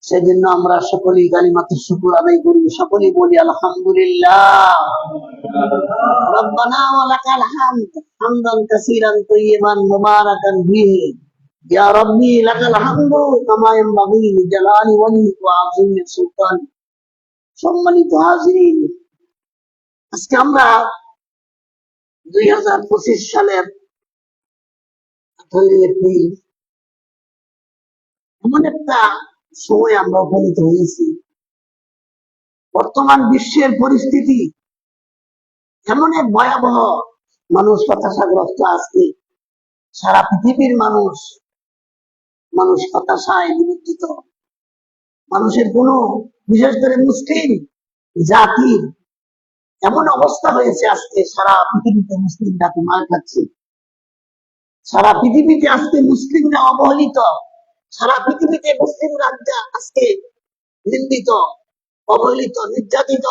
সেজন্য আমরা সকলেই কালিমাতুশ শুকর আদায় করি, সকলেই বলি আলহামদুলিল্লাহ। রব্বানা ওয়া লাকাল হামদ হামদান কাসীরান তাইয়িবান মুবারাকান ফীহি ইয়া রাব্বি লাকাল হামদু কামা ইয়ানবাগী লিজালালি ওয়াজহিকা ওয়া আযীমি সুলতান। সম্মানিত হাজিরিন, আজকে আমরা 2025 সালের 18 এপ্রিল এমন একটা সময় আমরা উপনীত হয়েছি। বর্তমান বিশ্বের পরিস্থিতি এমন এক ভয়াবহ, মানুষ হতাশাগ্রস্ত। আজকে সারা পৃথিবীর মানুষ হতাশায় নিমজ্জিত। মানুষের কোন, বিশেষ করে মুসলিম জাতির এমন অবস্থা হয়েছে, আজকে সারা পৃথিবীতে মুসলিম জাতি মার খাচ্ছে। সারা পৃথিবীতে আজকে মুসলিমরা অবহেলিত। সারা পৃথিবীতে মুসলিমরা আজকে নিন্দিত, অবহেলিত, নির্যাতিত,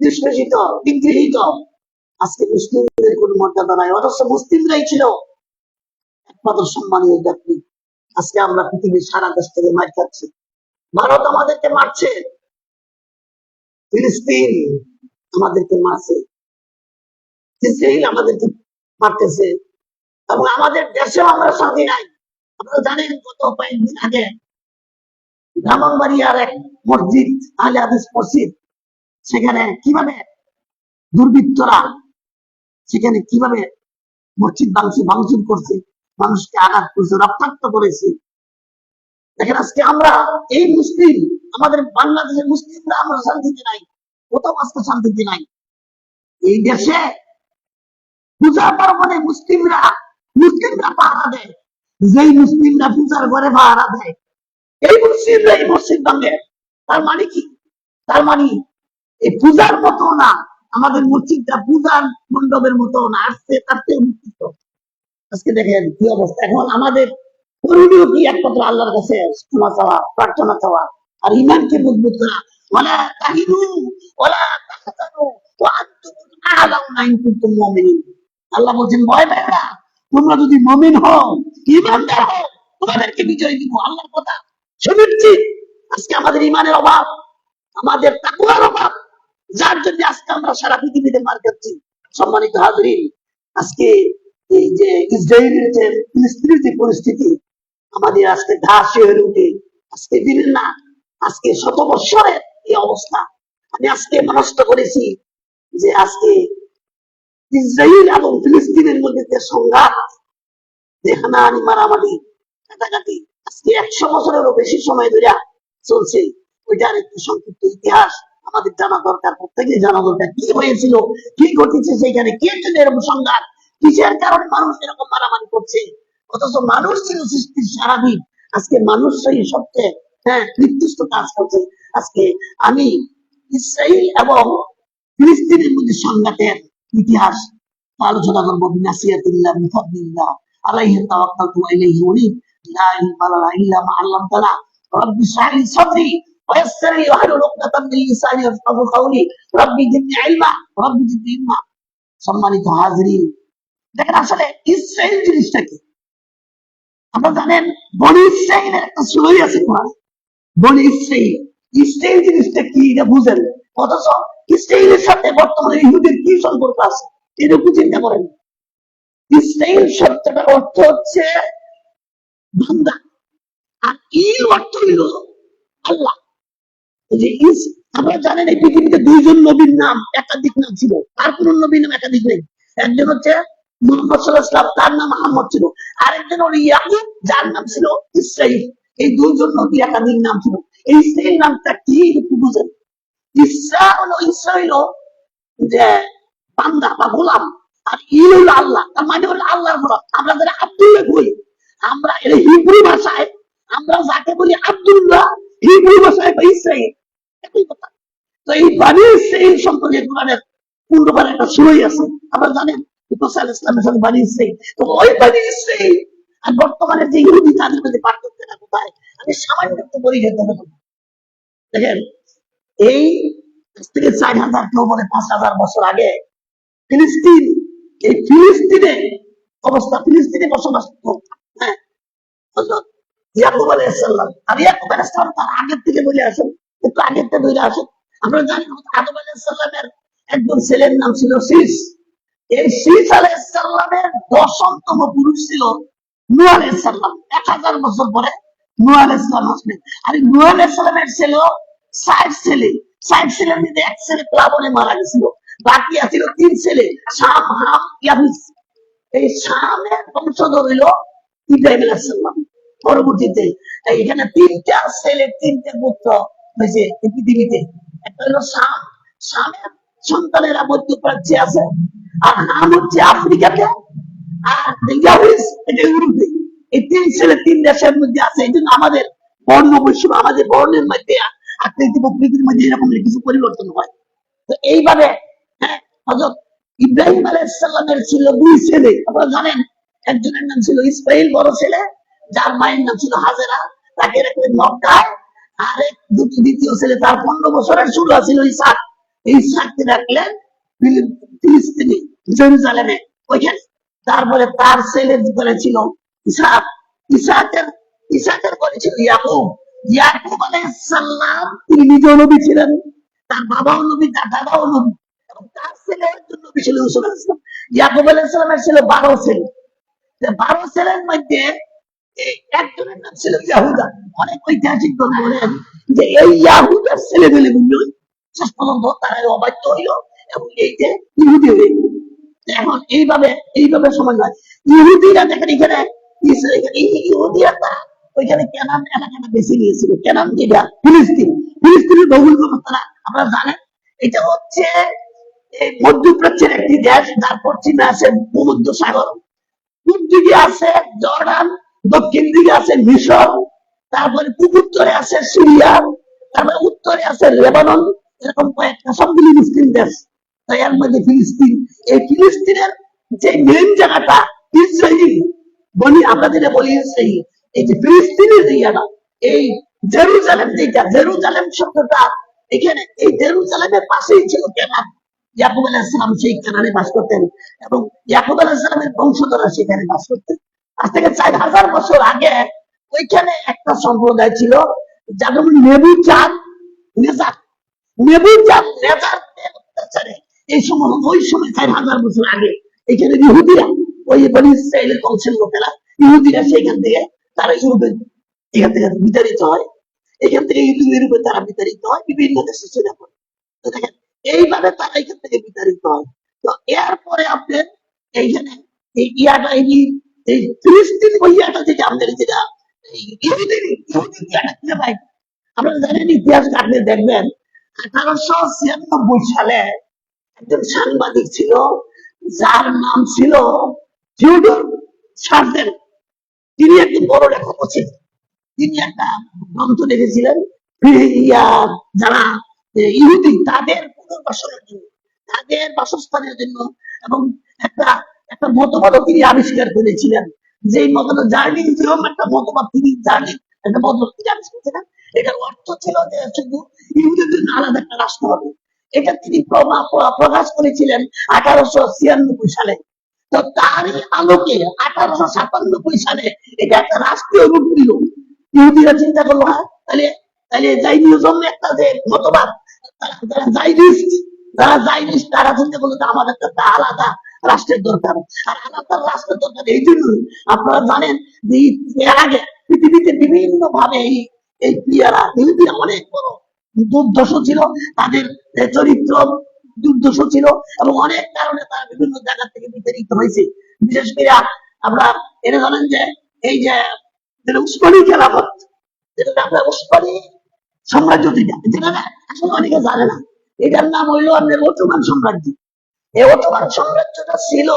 নিষ্পেষিত, নিগৃহীত। আজকে মুসলিমদের কোন মর্যাদা নাই, অথচ মুসলিমরাই ছিল একমাত্র সম্মানীয় জাতি। আজকে আমরা পৃথিবীর সারা দেশ থেকে মার খাচ্ছি। ভারত আমাদেরকে মারছে, ফিলিস্তিন আমাদেরকে মারছে, ইসরায়েল আমাদেরকে মারতেছে, এবং আমাদের দেশেও আমরা শান্তি নাই। আপনারা জানেন, গত কয়েকদিন আগে ব্রাহ্মণবাড়িয়ার এক মসজিদ, আহলে হাদিস মসজিদ, সেখানে কিভাবে দুর্বৃত্তরা সেখানে কিভাবে মসজিদ ভাঙচুর করছে, মানুষকে আঘাত করছে, রক্তাক্ত করেছে। দেখেন, আজকে আমরা এই মুসলিম, আমাদের বাংলাদেশের মুসলিমরা আমরা শান্তিতে নাই, কোথাও আজকে শান্তিতে নাই। এই দেশে পূজা পার্বণে মুসলিমরা পাহারা দেয়। যেই মুসলিমরা পূজার ঘরে পাহারা দেয়, এই মুসলিমরা এই মসজিদ ভাঙে। তার মানে কি? তার মানে এই পূজার মতো না, আমাদের মসজিদটা পূজার মণ্ডপের মতো না, আসছে তার চেয়ে উন্নত। আজকে দেখেন কি অবস্থা। এখন আমাদের করণীয় কি? একমাত্র আল্লাহর কাছে ক্ষমা চাওয়া, প্রার্থনা চাওয়া, আর ইমানকে মজবুত করা। ওয়ালা তাহিনু ওয়ালা তাহজানু ওয়া আনতুমুল আ'লাউনা ইন কুনতুম মুমিনিন। আল্লাহ বলেন, ভয় পেও না, তোমরা যদি মুমিন হও, ঈমানদার হও, তোমাদেরকে বিজয় দিব। আল্লাহর কথা শুনেছি। আজকে আমাদের ঈমানের অভাব, আমাদের তাকওয়ার অভাব, যার জন্য আজকে আমরা সারা পৃথিবীতে মার খাচ্ছি। সম্মানিত হাজিরিন, আজকে এই যে ইসরায়েলের যে ফিলিস্তিনের যে পরিস্থিতি, আমাদের আজকে ঘাস হয়ে উঠে, আজকে দিনের না, আজকে শত বৎসরের এই অবস্থা। আমি আজকে মনস্থ করেছি যে আজকে ইসরায়েল এবং ফিলিস্তিনের মধ্যে যে সংঘাত, যে হানাহানি, মারামারি, কাটাকাটি, আজকে 100 বছরেরও বেশি সময় ধরে চলছে। ওইটার একটু সংক্ষিপ্ত ইতিহাস আমাদের জানা দরকার, প্রত্যেকেই জানা দরকার। কি হয়েছিল, কি ঘটেছে সেখানে, কে জন্য এরকম সংঘাত, কিসের কারণে মানুষ এরকম মারামারি করছে। অথচ মানুষ ছিল সৃষ্টির স্বাভাবিক, আজকে মানুষ সেই সবচেয়ে নির্দিষ্ট কাজ করছে। আজকে আমি ইসরায়েল এবং ফিলিস্তিনের মধ্যে সংঘাতের ইতিহাস আলোচনা করবো। বিনাসিয়াতিল্লাহ বিফাদলিল্লাহ আলাইহি তাওয়াক্কালতু ওয়া ইলাইহি উনীব। লা ইলাহা ইল্লা মা আল্লামতানা রব্বি ইশরাহ লি সাদরি ওয়া ইয়াসসির লি ওয়াহলুল উকদাতাম মিন লিসানি ইয়াফকাহু কাওলি রব্বি জিদনি ইলমা রব্বি জিদনি ইলমা। সম্মানিত হাজিরিন, দেখেন আসলে ইসরায়েল জিনিসটা কি। আপনারা জানেন, বনি ইসরায়েলের একটা সুরাই আছে কোরআনে, বনি ইসরায়েল। ইসরায়েল জিনিসটা কি এটা বুঝেন, অথচ ইসরায়েলের সাথে বর্তমানে ইহুদের কি সম্পর্ক আছে এটুকু চিন্তা করেন। ইসরায়েল শব্দটার অর্থ হচ্ছে বান্দা, আর ইল অর্থ হইল আল্লাহ। আপনারা জানেন, এই পৃথিবীতে 2 জন নবীর নাম একাধিক নাম ছিল, আর কোন নবীর নাম একাধিক নেই। একজন হচ্ছে মুহাম্মদ সাল্লাল্লাহু আলাইহি ওয়াসাল্লাম, তার নাম মুহাম্মদ ছিল। আরেকজন হলো ইয়াকুব, যার নাম ছিল ইসরাইল। এই 2 জন নবী একাধিক নাম ছিল। এই ইসরাইল নামটা কি একটু বুঝেন। ইসরা হলো যে বান্দা বা গোলাম, আর ইল হলো আল্লাহ, তার মানে হলো আল্লাহর গোলাম। আমরা যারা আব্দুল্লাহ বলি, আমরা এর হিব্রু ভাষায় আমরা যাকে বলি আব্দুল্লাহ, হিব্রু ভাষায় বা ইসরাইল, একই কথা। তো এই বনি ইসরাইল সম্পর্কে কোরআনের পূর্ণবার একটা সূরাই আছে। আপনারা জানেন মুসা আলাইহিস সালামের সাথে বনি ইসরাইল। তো ওই বনি ইসরাইল আর বর্তমানে যে ইহুদি, তাদের মধ্যে পার্থক্যটা কোথায়? আমি সামান্য একটু বলি যেতে হবে। দেখেন, এই থেকে 4000 কেউ বলে 5000 বছর আগে ফিলিস্তিন, এই ফিলিস্তিনে অবস্থা, ফিলিস্তিনে বসবাস করত ইয়াকুব আলাইহিস সালাম। আর ইয়াকুব আলাইহিস সালাম তার আগের থেকে বলে আসেন, একটু আগের থেকে বলে আসেন। আমরা জানি আদম আলাইহিস সালামের একজন ছেলের নাম ছিল শীষ। এই শীষ আলাইহিস সালামের দশমতম পুরুষ ছিল নূহ আলাইহিস সালাম। 1000 বছর পরে নূহ আলাইহিস সালাম আসলেন। আর এই নূহ আলাইহিস সালামের ছিল 60 ছেলে। 60 ছেলের মধ্যে এক ছেলে প্লাবনে মারা গেছিল, বাকি আছিল 3 ছেলে, শাম, হাম, ইয়াফিস। এই শামের বংশধর হইল ইব্রাহিম আলাইহিস সালাম। পরবর্তীতে এখানে 3টা ছেলে, 3টে পুত্র হয়েছে এই পৃথিবীতে। একটা হলো শাম, শামের সন্তানেরা মধ্যপ্রাচ্যে আছে, আর হাম হচ্ছে আফ্রিকাতে, আর ইয়াফিস এটা ইউরোপে। এই 3 ছেলে 3 দেশের মধ্যে আছে। এই জন্য আমাদের বর্ণ বৈষম্য, আমাদের বর্ণের মধ্যে আকৃতি প্রকৃতির মধ্যে এরকম কিছু পরিবর্তন হয়। তো এইভাবে হ্যাঁ, হযরত ইব্রাহিম আলাইহিস সালামের ছিল 2 ছেলে। আপনারা জানেন, একজনের নাম ছিল ইসমাইল বড় ছেলে, যার মায়ের নাম ছিল হাজেরা, তাকে রাখলেন মক্কায়। আর এক দ্বিতীয় ছেলে, তার 15 বছরের শুরু ছিল ইসহাক। এই ইসহাককে রাখলেন ফিলিস্তিনে, জেরুজালেমে, ওইখানে। তারপরে তার ছেলের ঘরে ছিল ইসহাক। ইসহাকের ইসহাকের ঘরে ছিল ইয়াকুব। ইয়াকুব আলাইহিস সালাম তিনি নিজেও নবী ছিলেন, তার বাবাও নবী, তার দাদাও নবী, এবং তার ছেলে একজন নবী ছিল ইউসুফ আলাইহিস সালাম। ইয়াকুব আলাইহিস সালামের ছিল 12 ছেলে। 12 ছেলের মধ্যে একজনের নাম ছিল ইয়াহুদা। অনেক ঐতিহাসিকগণ বলেন যে এই ইয়াহুদার ছেলেমেয়েগুলো শেষ পর্যন্ত তারা অবাধ্য হইল এবং এই যে ইহুদি হয়ে গেল। এখন এইভাবে সমাজ হয়। ইহুদিরা দেখেন এখানে ইহুদিরা তারা ওইখানে কেনান এলাকাটা বেছে নিয়েছিল। কেনান যেটা ফিলিস্তিন, ফিলিস্তিনের ভৌগোলিক অবস্থান আপনারা জানেন। এটা হচ্ছে এই মধ্যপ্রাচ্যের একটি দেশ, যার পশ্চিমে আছে ভূমধ্য সাগর, পূর্ব দিকে আছে জর্ডান, দক্ষিণ দিকে আছে মিশর, তারপরে উত্তরে আছে সিরিয়া, তারপরে উত্তরে আছে লেবানন। এরকম কয়েকটা, সবগুলি মুসলিম দেশ। তাই এর মধ্যে ফিলিস্তিন। এই ফিলিস্তিনের যে মেন জায়গাটা ইসরায়েল, বলি আমরা যেটা বলি ইসরায়েল, এই যে ফিলিস্তিনের জায়গাটা, এই জেরুজালেম, যেটা জেরুজালেম শব্দটা এখানে, এই জেরুজালেমের পাশেই ছিল কেনান। ইয়াকুব আলাইহিস সালাম সেই কেনানে বাস করতেন, এবং ইয়াকুব আলাইহিস সালামের বংশধররা সেখানে বাস করতেন। আজ থেকে 4000 বছর আগে ওইখানে একটা সম্প্রদায় ছিল, যার নাম নেবুচাঁদ নেজার। নেবুচাঁদ নেজারদের অত্যাচারে এই সময়, ওই সময় 4000 বছর আগে এখানে ইহুদিরা, ওই বনি ইসরাইলের বংশের লোকেরা, ইহুদিরা সেখান থেকে তারা ইউরোপে, এখান থেকে বিতাড়িত হয়। এখান থেকে ইউরোপে তারা বিতাড়িত হয়, বিভিন্ন দেশে চলে পড়ে। তো দেখেন এইভাবে তারা এখান থেকে বিতাড়িত হয়। তো এরপরে আপনার এইখানে এই ইয়াটা, এই ফিলিস্তিন বইয়াটা যেটা আমাদের, যেটা ইহুদি ইয়াটা খুঁজে পাই। আপনারা জানেন, ইতিহাস ঘাটলে দেখবেন 1896 সালে একজন সাংবাদিক ছিল, যার নাম ছিল থিওডর শার্জেল। তিনি একজন বড় লেখক ছিলেন। তিনি একটা গ্রন্থ লিখেছিলেন যারা ইহুদি তাদের পুনর্বাসনের জন্য, তাদের বাসস্থানের জন্য, এবং একটা একটা মতবাদ তিনি আবিষ্কার করেছিলেন। যে মতবাদ জার্নিজম, একটা মতবাদ তিনি একটা মতবাদ তিনি আবিষ্কার করেছিলেন। এটার অর্থ ছিল যে শুধু ইহুদিদের জন্য আলাদা একটা রাষ্ট্র হবে। এটা তিনি প্রকাশ করেছিলেন 1896 সালে। তো তারই আলোকে 1897 সালে এটা একটা রাষ্ট্রীয় রূপ নিল। ইহুদিরা চিন্তা করলো, হ্যাঁ তাহলে তাহলে জাইনিজম একটা যে মতবাদ, যারা জাইনিস্ট, তারা চিন্তা করলো যে আমাদের একটা আলাদা রাষ্ট্রের দরকার। আর আলাদা রাষ্ট্রের দরকার এই জন্য, আপনারা জানেন যে এর আগে পৃথিবীতে বিভিন্ন ভাবে এই প্রিয়ারা, ইহুদিরা অনেক বড় দুর্দশ ছিল, তাদের চরিত্র দুর্দশ ছিল, এবং অনেক কারণে তারা বিভিন্ন জায়গা থেকে বিতাড়িত হয়েছে। বিশেষ করে আমরা এটা জানেন যে এই যে উসমানী খেলাফত, যেটা আপনার উসমানী সাম্রাজ্য, যেটা আসলে অনেকে জানে না, এটার নাম হইলো আপনার অটোমান সাম্রাজ্য। এই অটোমান সাম্রাজ্যটা ছিল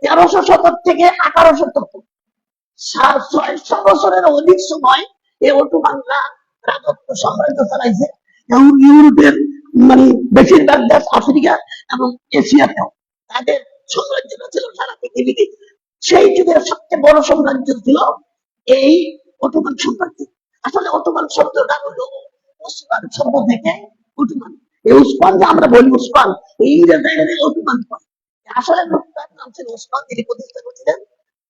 1300 শতক থেকে 1800 শতক, 600 বছরের অধিক সময় এই অটোমানরা রাজত্ব সাম্রাজ্য চালাইছে, এবং ইউরোপের মানে বেশিরভাগ দেশ, আফ্রিকা এবং এশিয়াতেও তাদের সাম্রাজ্যটা ছিল সারা পৃথিবীতে। সেই যুগের সবচেয়ে বড় সাম্রাজ্য ছিল এই অটোমান সাম্রাজ্য। আসলে অটোমান শব্দটা হলো উসমান শব্দ থেকে অটোমান। এই উসমান যে আমরা বলি উসমান, এই অটোমান, আসলে লোকটার নাম ছিল উসমান, তিনি প্রতিষ্ঠা করেছিলেন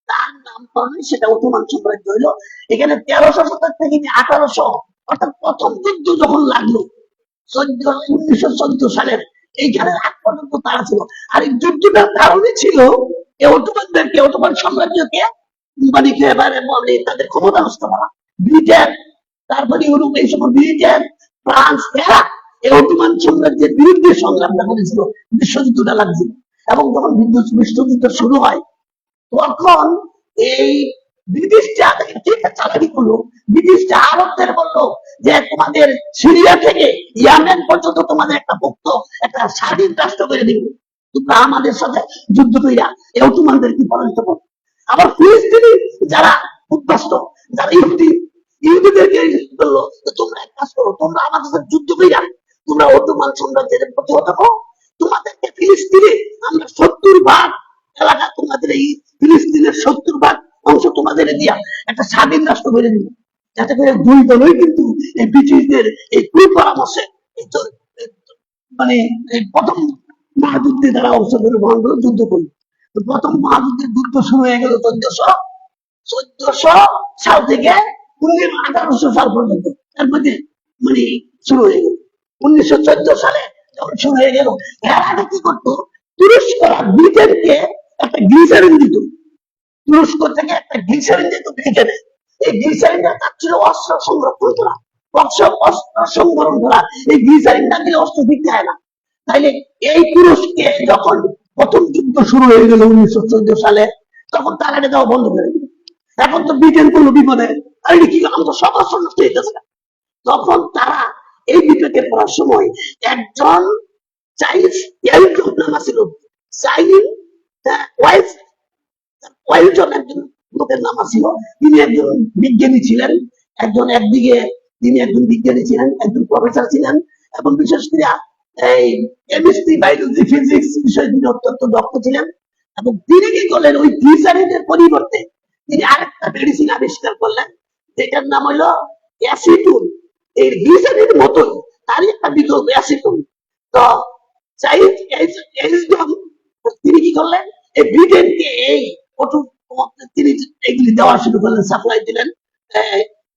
তার নামকরণে সেটা অটোমান সাম্রাজ্য হইলো। এখানে 1300 শতক থেকে 1800, অর্থাৎ প্রথম যুদ্ধ যখন লাগলো 1914 সালের, এইখানে আগ পর্যন্ত তারা ছিল। আর এই যুদ্ধটার কারণে ছিল এই অটোমানদেরকে, অটোমান সাম্রাজ্যকে মানে তাদের ক্ষমতা নষ্ট করা। ব্রিটেন, তারপরে ইউরোপ, এই সময় ব্রিটেন, ফ্রান্স, এরা এই অটোমান সাম্রাজ্যের বিরুদ্ধে সংগ্রামটা করেছিল, বিশ্বযুদ্ধটা লাগছিল। এবং যখন বিশ্বযুদ্ধ শুরু হয় তখন এই ব্রিটিশরা চালাকি করলো, ব্রিটিশরা আরবদের বললো যে তোমাদের সিরিয়া থেকে ইয়ামেন পর্যন্ত তোমাদের একটা মুক্ত, একটা স্বাধীন রাষ্ট্র করে দিব, তোমরা আমাদের সাথে যুদ্ধ কইরা এই অটোমানদেরকে পরাজিত করো। আবার ফিলিস্তিনি যারা উদ্বাস্ত, যারা ইহুদিদেরকে বললো তোমরা এক কাজ করো, তোমরা আমাদের সাথে যুদ্ধ কইরা তোমরা অটোমান সাম্রাজ্যের প্রতিহত করো, তোমাদেরকে ফিলিস্তিনে আমরা 70 ভাগ এলাকা, তোমাদের এই ফিলিস্তিনের 70 ভাগ অংশ তোমাদের দিয়া একটা স্বাধীন রাষ্ট্র করে দিল। যাতে করে দুই দলই কিন্তু এই ব্রিটিশদের এই কুপরামর্শে মানে প্রথম মহাযুদ্ধে তারা অংশগ্রহণ করে যুদ্ধ করলো। প্রথম মহাযুদ্ধের যুদ্ধ শুরু হয়ে গেল 1400 সাল থেকে 1800 সাল পর্যন্ত। তার মধ্যে মানে শুরু হয়ে গেল 1914 সালে যখন শুরু হয়ে গেল। এর আগে কি করতো, তুরস্করা ব্রিটেনকে একটা গ্লিসারিন দিত, তুরস্ক থেকে একটা গ্লিসারিন দিত ব্রিটেনে। এই গ্লিসারিনটা তার ছিল অস্ত্র সংরক্ষণ করা, অস্ত্র সংবরণ করা। এই গ্লিসারিনটা দিলে অস্ত্র দিতে হয় না। তাইলে এই তুরস্কে যখন প্রথম যুদ্ধ শুরু হয়ে গেল 1914 সালে, তখন তারা এটা দেওয়া বন্ধ করে দিল। এখন তো ব্রিটেন কোনো বিপদে, আর কি আমার তো সব অস্ত্র নষ্ট হয়ে গেছে। তখন তারা এই বিপদে পড়ার সময় একজন নাম ছিল একজন লোকের নাম ছিল। তিনি একজন বিজ্ঞানী ছিলেন, একদিকে তিনি একজন বিজ্ঞানী ছিলেন, একজন প্রফেসর ছিলেন, এবং বিশেষ করে এই কেমিস্ট্রি, বায়োলজি, ফিজিক্স বিষয়ে তিনি অত্যন্ত দক্ষ ছিলেন। এবং তিনি কি করলেন, ওই গ্লিসারিনের পরিবর্তে তিনি আরেকটা মেডিসিন আবিষ্কার করলেন, যেটার নাম হলো অ্যাসিটন। এই গ্লিসারিনের মতোই তারই একটা বিকল্প অ্যাসিটন। তো তিনি কি করলেন, এই ব্রিটেনকে এই তিনি এগুলি দেওয়া শুরু করলেন, সাপ্লাই দিলেন।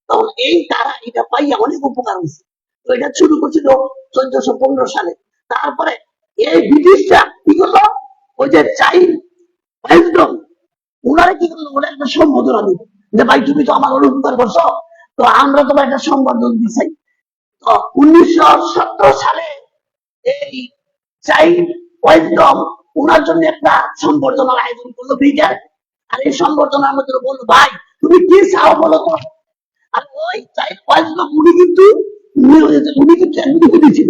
তখন এই তারা এটা পাইয়া অনেক উপকার হয়েছে। তো এটা শুরু করছিল 1415 সালে। তারপরে এই ব্রিটিশরা কি করলো, ওই যে ওনারা কি করলো, ওরা একটা সম্বোধনা দিল যে ভাই তুমি তো আমার উপকার করছো, তো আমরা তোমার একটা সম্বোধন দিতে চাই। তো 1917 সালে এই ওনার জন্য একটা সম্বর্ধনার আয়োজন করলো ব্রিটেন। আর এই সম্বর্ধনার মধ্যে বললো ভাই তুমি কি চাও বলো তো। আর ওই উনি কিন্তু একজন ইহুদি ছিল।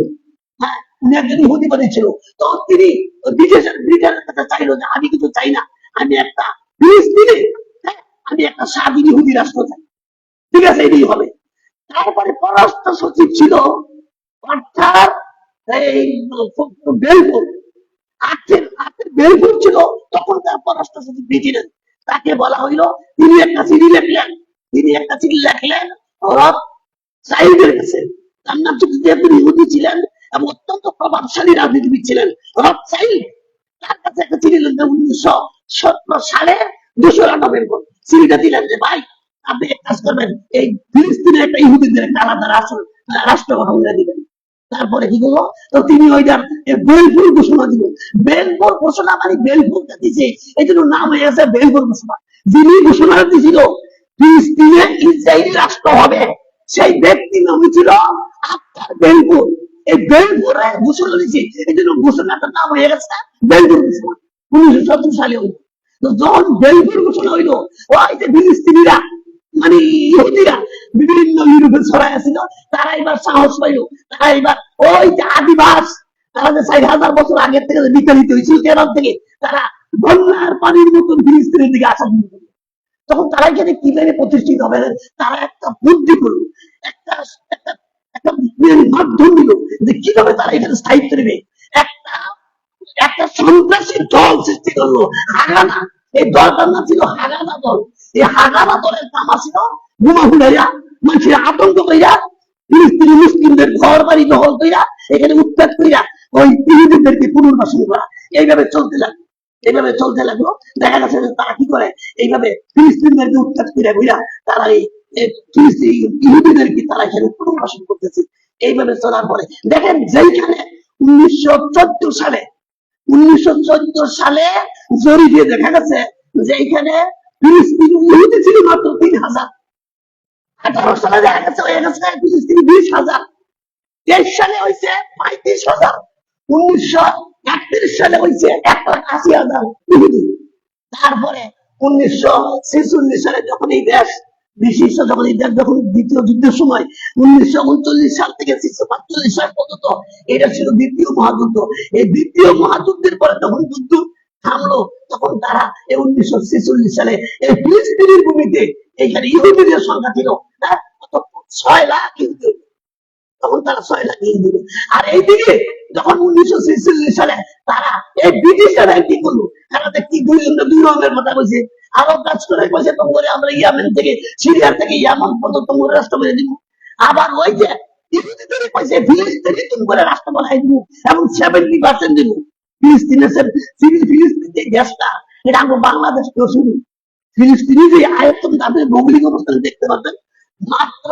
হ্যাঁ, উনি একজন ইহুদি ছিল। তো তিনি ব্রিটেনের কাছে চাইলো যে আমি কিছু চাই না, আমি একটা ফিলিস্তিনে, হ্যাঁ, আমি একটা স্বাধীন ইহুদি রাষ্ট্র চাই। ঠিক আছে, এটাই হবে। তারপরে পররাষ্ট্র সচিব ছিল অর্থাৎ এই বেলফোর, বেলফোর ছিল তখন তার পররাষ্ট্র সচিব ব্রিটেনের। তাকে বলা হইলো, তিনি একটা চিঠি লেখলেন, সাইদের কাছে। তার নাম তিনি ইহুদি ছিলেন এবং অত্যন্ত প্রভাবশালী রাজনীতিবিদ ছিলেন, রথসাইড। তার কাছে একটা চিঠি লিখলেন 1917 সালে 2রা নভেম্বর। চিঠিটা দিলেন যে ভাই আপনি এক কাজ করবেন, এই ফিলিস্তিনের একটা ইহুদিদের একটা আলাদা রাষ্ট্র গঠন করে দিবেন। তারপরে কি করলো, তো তিনি ওইটার বেলফোর ঘোষণা দিল। বেলফোর ঘোষণা মানে বেলফোরটা দিছে, এই জন্য নাম হয়ে গেছে বেলফোর ঘোষণা। যিনি ঘোষণা দিয়েছিল ফিলিস্তিনে ইসরায়েলি রাষ্ট্র হবে, সেই ব্যক্তি নাম ছিল আফতার বেলফোর। এই বেলফোরে ঘোষণা দিয়েছে, এই জন্য ঘোষণাটার নাম হয়ে গেছে বেলফোর ঘোষণা। 1917 সালে হইল। তো যখন বেলফোর ঘোষণা হইল, ওই যে ফিলিস্তিনিরা মানে ইহুদিরা বিভিন্ন ইউরোপে ছড়াই ছিল, তারা এবার সাহস পাইল। তারা এবার ওই যে আদিবাস, তারা যে 4000 বছর আগের থেকে বিতাড়িত হয়েছিল কেরল থেকে, তারা বন্যার পানির মতন ফিলিস্তিনের দিকে আসা শুরু করলো। তখন তারা এখানে কিভাবে প্রতিষ্ঠিত হবে, তারা একটা বুদ্ধি করলো, একটা মাধ্যম দিল যে কিভাবে তারা এখানে স্থায়িত্ব নেবে। একটা একটা সন্ত্রাসী দল সৃষ্টি করলো, হাগানা। এই দলটার নাম ছিল হাগানা দল। এই হাগানা দলের কাম ছিল বোমা ফুলাইয়া, মানুষের আতঙ্ক কইরা, ফিলিস্তিনি মুসলিমদের ঘর বাড়ি দখল কইরা, এখানে উৎপাদ কইরা ওই ইহুদিদেরকে পুনর্বাসন করা। এইভাবে চলতে লাগলো। এইভাবে চলতে লাগলো। দেখা যাচ্ছে যে তারা কি করে, এইভাবে ফিলিস্তিনদেরকে উৎখাত করে বুঝা তারা এই ইহুদিদেরকে তারা এখানে পুনর্বাসন করতেছে। এইভাবে চলার পরে দেখেন যেইখানে 1914 সালে 1914 সালে জরিপে দেখা গেছে যে এখানে ফিলিস্তিনি ইহুদি ছিল মাত্র 3,000। 18 সালে দেখা গেছে হয়ে গেছে ফিলিস্তিনি 20,000। 23 সালে হয়েছে 35,000। 1931 সালে হয়েছে 1,80,000 ইহুদি। তারপরে 1946 সালে যখন এই দেশ বিশিষ্ট যখন এই দেশ যখন দ্বিতীয় যুদ্ধের সময় 1939 সাল থেকে 1945 সাল পর্যন্ত এটা ছিল দ্বিতীয় মহাযুদ্ধ। এই দ্বিতীয় মহাযুদ্ধের পরে যখন যুদ্ধ থামলো তখন তারা এই 1946 সালে এই ফিলিস্তিনের ভূমিতে এখানে ইহুদিদের সংখ্যা ছিল 6 লাখ ইহুদি। তখন তারা 6 লাখ ইহুদি দিল। আর এইদিকে যখন 1946 সালে তারা এই ব্রিটিশরা কি করলো, তারা কি দুই রঙের কথা বলছে, আরব কাজ করে বলছে তোমরা আমরা ইয়ামেন থেকে সিরিয়া থেকে ইয়ামান পর্যন্ত তোমরা রাষ্ট্র করে দিব। আবার ওই যে ইহুদিদের কইছে ফিলিস্তিনি তোমরা রাষ্ট্র বানাই দিব এবং 70% দিব। ফিলিস্তিনের ফিলিস্তিন যে দেশটা এটা আমরা বাংলাদেশ কেউ শুনি। ফিলিস্তিনি যে আয়তন আপনি ভৌগোলিক অবস্থানে দেখতে পাবেন মাত্র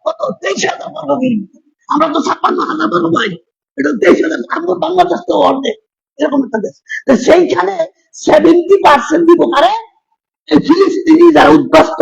কত 23,000 বর্গ কিলোমিটার। আমরা তো 56,000 বর্গ পাই, এটা 23,000। আমরা বাংলাদেশ তো অর্ধেক এরকম একটা দেশ। সেইখানে 70% দিব কারে, ফিলিস্তিনি যারা উদ্বাস্ত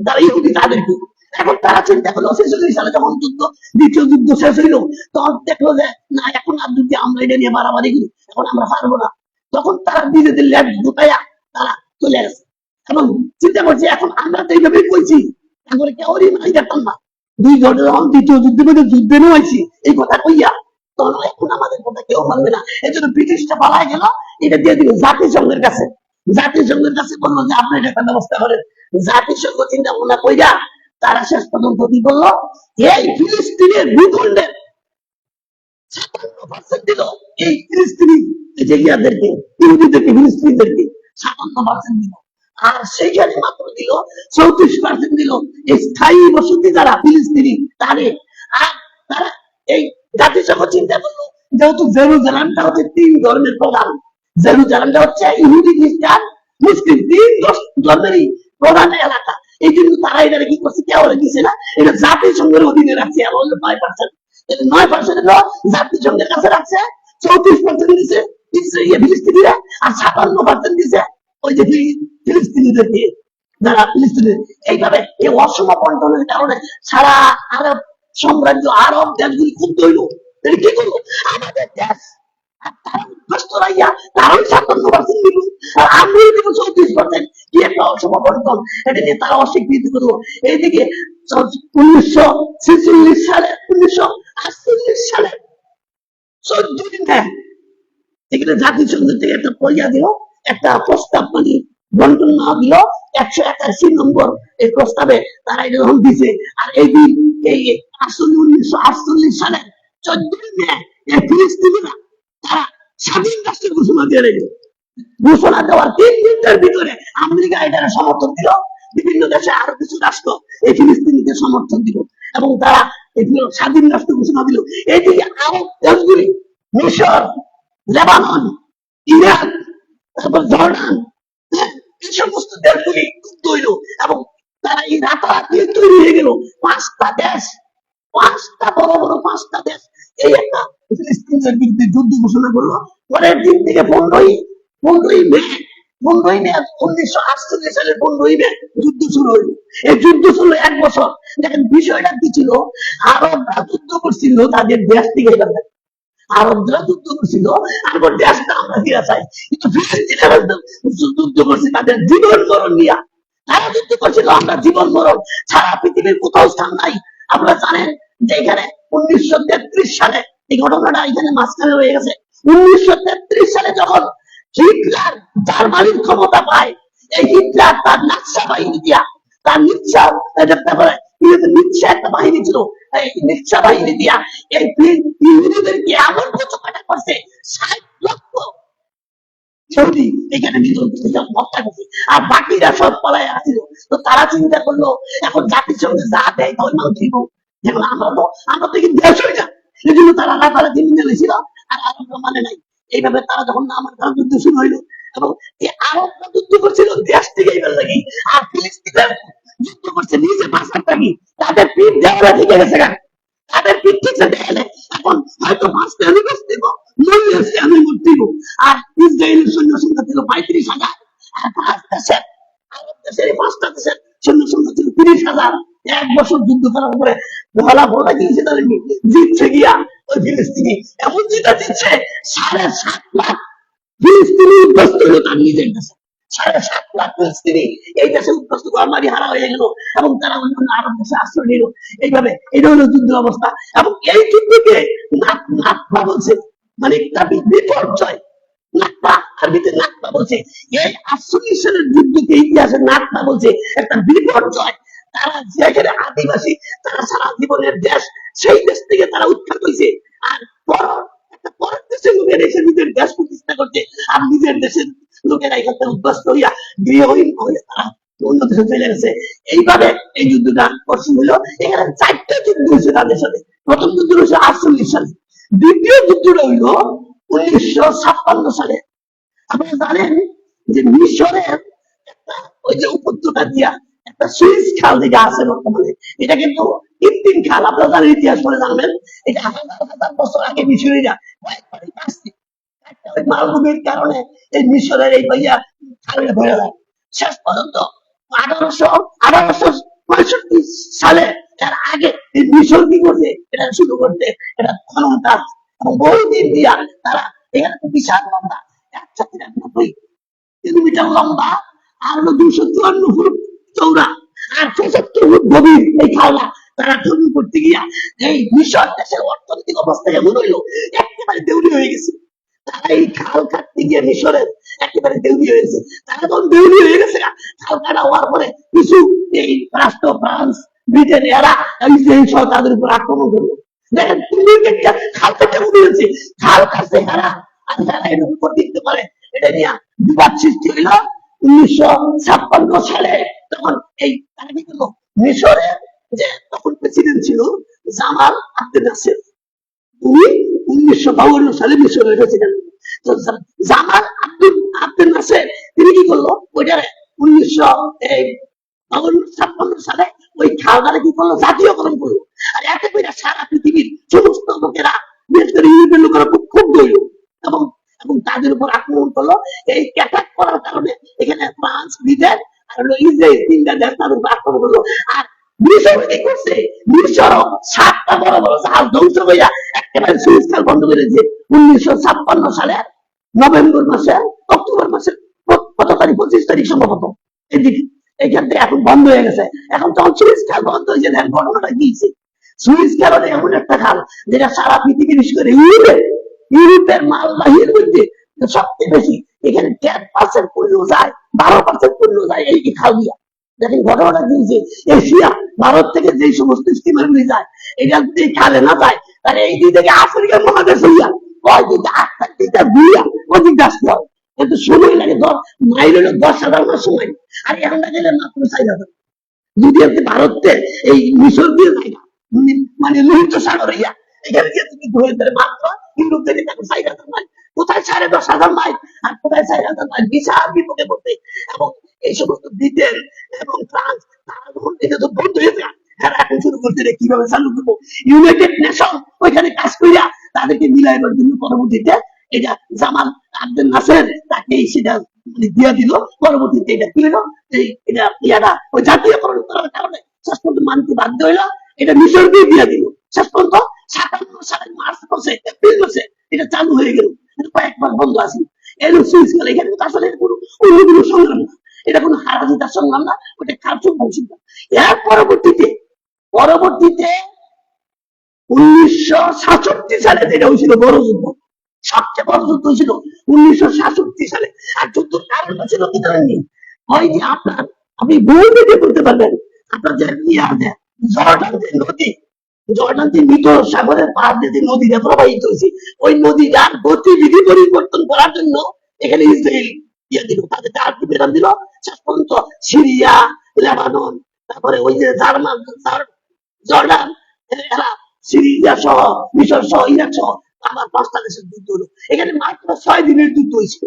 যারা ইহুদি তাদেরকে। এখন তারা চিন্তা করলো 46 সালে যখন যুদ্ধ দ্বিতীয় যুদ্ধ শেষ হইলো তখন দেখলো যে না এখন আর যদি আমরা এটা নিয়ে বাড়াবাড়ি করি এখন আমরা পারবো না। তখন তারা নিজেদের ল্যাব গুটাইয়া তারা চলে গেছে এবং চিন্তা করছে এখন আমরা তো এইভাবে কইছি তারপরে কেউরই মাই দেখতাম না। দুই জন যখন দ্বিতীয় যুদ্ধের মধ্যে যুদ্ধে নেওয়াইছি এই কথা কইয়া তখন এখন আমাদের কথা কেউ মানবে না। এই জন্য ব্রিটিশটা পালায় গেল, এটা দিয়ে দিল জাতিসংঘের কাছে। জাতিসংঘের কাছে বললো যে আপনি এটা একটা ব্যবস্থা করেন। জাতিসংঘ চিন্তা ভাবনা কইরা তারা শেষ পর্যন্ত কি করলো, এই ফিলিস্তিনের ভূখণ্ডের 57% দিল এই ফিলিস্তিনি যে ইয়াদেরকে ইহুদিদেরকে ফিলিস্তিনিদেরকে 57% দিল। আর সেইখানে মাত্র দিল 34% দিল স্থায়ী বসতি যারা ফিলিস্তিনি তাদের। আর তারা এই জাতিসংঘ চিন্তা করলো যেহেতু জেরুজালেমটা হচ্ছে 3 ধর্মের প্রধান, জেরুজালেমটা হচ্ছে ইহুদি খ্রিস্টান মুসলিম 3 ধর্মেরই প্রধান এলাকা। এই জন্য তারা এটা কি করছে, কেউ দিচ্ছে না, এটা জাতিসংঘের অধীনে রাখছে। আর হলো 9%, 9% হলো জাতিসংঘের কাছে রাখছে, 34% দিচ্ছে ফিলিস্তিনিরা, আর 57% দিচ্ছে ওই যে ফিলিস্তিনিদেরকে যারা ফিলিস্তিনি। এইভাবে এই অসম বন্টনের কারণে সারা আরব সাম্রাজ্য আরব দেশগুলি ক্ষুব্ধ হইল। কি করলো আমাদের দেশ তারাও 57% দিল আর আমি দিব 34%। কি একটা অসম বন্টন, এটা নিয়ে তারা অস্বীকৃতি করলো। এইদিকে 1946 সালে 1948 সালে 14 দিনে এখানে জাতিসংঘ থেকে একটা পয়সা দিল, একটা প্রস্তাব মানে বন্টন না দিল 181 নম্বর এই প্রস্তাবে তারা এটা যখন দিছে। আর এই দিন এই 1948 সালে 14 মে এই ফিলিস্তিনিরা তারা স্বাধীন রাষ্ট্রের ঘোষণা দিয়ে দিল। ঘোষণা দেওয়ার 3 দিনের ভিতরে আমেরিকা এটার সমর্থন দিল, বিভিন্ন দেশে আরো কিছু রাষ্ট্র এই ফিলিস্তিনিকে সমর্থন দিল এবং তারা স্বাধীন রাষ্ট্র ঘোষণা দিল। এইদিকে আরব দেশগুলি মিশর, লেবানন, ইরাক, তারপর জর্ডান, এই সমস্ত দেশগুলি তৈরি এবং তারা এই রাতারাতি তৈরি হয়ে গেল 5টা দেশ, 5টা বড় বড় 5টা দেশ এই একটা ফিলিস্তিনের বিরুদ্ধে যুদ্ধ ঘোষণা করলো। পরের দিন থেকে 15ই মে 1948 সালের 15ই মে যুদ্ধ শুরু হইল। এই যুদ্ধ শুরু 1 বছর। দেখেন বিষয়টা কি ছিল, আরবরা যুদ্ধ করছিল তাদের দেশ থেকে আরবরা যুদ্ধ করছিল আর দেশটা আমরা ফিরে চাই, কিন্তু ফিলিস্তিনিরা যুদ্ধ করছে তাদের জীবন মরণ নিয়ে। তারা যুদ্ধ করছিল আমরা জীবন মরণ সারা পৃথিবীর কোথাও স্থান নাই। আপনারা জানেন যে এখানে 1933 সালে এই ঘটনাটা এখানে মাঝখানে রয়ে গেছে। 1933 সালে যখন হিটলার জার্মানির ক্ষমতা পায়, এই হিটলার তার নাৎসি বাহিনী দিয়া তার নিচ্ছা একটা বাহিনী ছিল, এই নিচ্ছা বাহিনী দিয়া এই ইহুদিদেরকে এমন কচকাটা করছে 60 লক্ষ ইহুদি এখানে হত্যা করছে আর বাকিরা সব পলায় আসছিল। তো তারা চিন্তা করলো এখন জাতিসংঘে যা দেয় তাই মাল দিব, যেমন আমরা তো কিন্তু দেশ হয়ে যায়। এই জন্য তারা রাতারাতি মেনে নিয়েছিল আর আরবরা মানে নাই। এইভাবে তারা যখন আমার যুদ্ধ শুরু হইলো এবং এই আরবরা যুদ্ধ করছিল দেশ থেকে এবার লাগি, আর ফিলিস্তিনের যুদ্ধ করছে নিজে বাঁচার লাগি, তাদের পিঠ দেওয়ারা ঠিক গেছে গা, তাদের পিঠ ঠিক দেয়ালে এখন হয়তো বাঁচতে আমি বাঁচতে মরে আসছে আমি মরতেই। আর ইসরায়েলের সৈন্য সংখ্যা ছিল 35,000, আর পাঁচ দেশের আরব দেশের এই পাঁচটা দেশের সৈন্য সংখ্যা ছিল 30,000। এক বছর যুদ্ধ করার পরে ভোলা ভোলা গিয়েছে তাদের জিতছে গিয়া ওই ফিলিস্তিনি, এমন জিতা জিতছে 7.5 লাখ ফিলিস্তিনি উদ্বাস্ত হলো তার নিজের দেশে। 7.5 লাখ ফিলিস্তিনি এই দেশে উদ্বাস্ত মারি হারা হয়ে গেল, এবং তারা অন্যান্য আরব দেশে আশ্রয় নিল। এইভাবে এটা হলো যুদ্ধের অবস্থা। এবং এই যুদ্ধকে নাকবা বলছে, মানে একটা বিপর্যয়। নাকবা আরবিতে নাকবা বলছে। এই 48 সালের যুদ্ধকে ইতিহাসে নাকবা বলছে একটা বিপর্যয়। তারা যেখানে আদিবাসী, তারা সারা জীবনের দেশ, সেই দেশ থেকে তারা উৎখাত হয়েছে, আর একটা পরের দেশের লোকের এসে নিজের দেশ প্রতিষ্ঠা করছে, আর নিজের দেশের লোকেরা এখান থেকে উদ্বাস্ত হইয়া গৃহহীন হয়ে তারা অন্য দেশে চলে গেছে। এইভাবে এই যুদ্ধটা করছে হলো। এখানে 4টা যুদ্ধ হয়েছে তাদের সাথে। প্রথম যুদ্ধ হয়েছে 48 সালে, দ্বিতীয় যুদ্ধটা হইল 1956 সালে। আপনারা জানেন যে মিশরের একটা ওই যে উপত্যকা দিয়া একটা সুইস খাল যেটা আছে বর্তমানে, এটা কিন্তু কৃত্রিম খাল। আপনারা জানেন, ইতিহাস করে জানবেন, এটা হাজার হাজার বছর আগে মিশরীরা কয়েকবারই কাটছে। ওই মালভূমির কারণে এই মিশরের এই ভাইয়া খালে ভরে যায়। শেষ পর্যন্ত 1865 সালে, তার আগে এই মিশর কি করছে, এটা শুরু করতে এটা খনন কাজ, এবং বহুদিন দিয়া তারা এখানে বিশাল লম্বা 193 কিলোমিটার লম্বা, আর হলো 254 ফুট চৌড়া, আর 76 ফুট গভীর এই খালটা তারা খনন করতে গিয়া এই মিশর দেশের অর্থনৈতিক অবস্থা এমন হইলো একেবারে দেউলি হয়ে গেছে। তারা এই খাল কাটতে গিয়ে মিশরের একেবারে দেউলি হয়েছে। তারা যখন দেউলি হয়ে গেছে, খাল কাটা হওয়ার পরে কিছু এই রাষ্ট্র, ফ্রান্স, ব্রিটেন, এরা ইসরায়েল সহ তাদের উপর আক্রমণ করলো। দেখেন খালটা কেমন হয়েছে, খাল কাটছে এরা, আর যারা এর উপর দিতে পারে, এটা নিয়ে বিবাদ সৃষ্টি হইল 1956 সালে। তখন এই তারা কি করলো, মিশরের যে তখন প্রেসিডেন্ট ছিল জামাল আব্দেল নাসের, উনি 1952 সালে মিশরের প্রেসিডেন্ট। জামাল আব্দেল নাসের তিনি কি করলো, ওইটারে 1956 সালে ওই খালটারে কি করলো, জাতীয়করণ করলো। আর এতে করে সারা পৃথিবীর সমস্ত লোকেরা, বিশেষ করে ইউরোপের লোকেরা খুব ক্ষুব্ধ হইল, এবং এবং তাদের উপর আক্রমণ করলো। এই অ্যাটাক করার কারণে এখানে ফ্রান্স, ব্রিটেন আর হলো ইসরায়েল, 3টা দেশ তাদের উপর আক্রমণ করলো। আর মিশর কি করছে, মিশর 7টা বড় বড় জাহাজ ধ্বংস হইয়া একেবারে সুইচ খাল বন্ধ করেছে 1956 সালে নভেম্বর মাসে, অক্টোবর মাসে কত তারিখ, 25 তারিখ সম্ভবত। এদিকে এইখান থেকে এখন বন্ধ হয়ে গেছে। এখন যখন সুইচ খাল বন্ধ হয়েছে, দেখেন ঘটনাটা গিয়েছে। সুইচ খাল এমন একটা খাল যেটা সারা পৃথিবী, বিশেষ করে ইউরোপের মালবাহীর মধ্যে সবচেয়ে বেশি, এখানে 10% পণ্য যায়, 12% পণ্য যায় এই খাল দিয়া। দেখেন ঘটনাটা গিয়েছে, এশিয়া, ভারত থেকে যে সমস্ত স্টিমার গুলি যায়, এটা যদি খালে না যায়, তাহলে এই দিক থেকে আফ্রিকার মহাদেশ হইয়া ওই দিকে 8টা ঘুরিয়া ওদিকে আসতে হবে। কিন্তু সময় লাগে, মাইল হলো 10,000 মাস সময়, আর এখন গেলে মাত্র 4,000। যদি আপনি ভারতে এই মিশর দিয়ে জায়গা, মানে লোহিত সাগর হইয়া এখানে গিয়ে তুমি ঘুরে ধরে মাত্র ইউরোপ থেকে তাকে 4,000 মাইল, কোথায় 10,500 মাইল, আর কোথায় 4,000 মাইল, বিশাল বিপদে পড়তে। এবং এই সমস্ত ব্রিটেন এবং ফ্রান্স, তারা যখন এটা তো বন্ধ হয়ে যায়, তারা এখন শুরু করছে কিভাবে চালু করবো। ইউনাইটেড নেশন ওইখানে কাজ করিয়া তাদেরকে মিলাইবার জন্য পরবর্তীতে এটা জামাল আব্দেল নাসের তাকে সেটা দিয়া দিল। পরবর্তীতে এটা কি হলো, এটা ইয়াটা ওই জাতীয়করণ করার কারণে শেষ পর্যন্ত মানতে বাধ্য হইলো, এটা মিশর দিয়ে দিয়া দিল। শেষ পর্যন্ত 57 সালের মার্চ মাসে, এপ্রিল মাসে এটা চালু হয়ে গেল। কয়েকবার বন্ধ আছে। এর সুইচ গেল, এখানে আসলে কোনো অন্য কোনো সংগ্রাম না, এটা কোনো হারাজিতার সংগ্রাম না, ওটা কার্যক্রম সংগ্রাম। এর পরবর্তীতে 1967 সালে যেটা হয়েছিল বড় যুদ্ধ, সবচেয়ে বড় যুদ্ধ হয়েছিল 1967 সালে। আর যুদ্ধের কারণ ছিল কি জানেননি, ওই যে আপনি বই দেখে বলতে পারবেন, আপনার যে জর্ডান যে নদী, জর্ডান যে মৃত সাগরের পার যে নদীটা প্রবাহিত হয়েছে, ওই নদীটার গতিবিধি পরিবর্তন করার জন্য এখানে ইসরায়েল দিয়ে দিল, তাদের আলটিমেটাম দিল। শেষ পর্যন্ত সিরিয়া, লেবানন, তারপরে ওই যে জার্মান, জর্ডান, এরা সিরিয়া সহ, মিশর সহ, ইরাক সহ আবার 5টা দেশের যুদ্ধ হলো। এখানে মাত্র 6 দিনের যুদ্ধ হয়েছিল।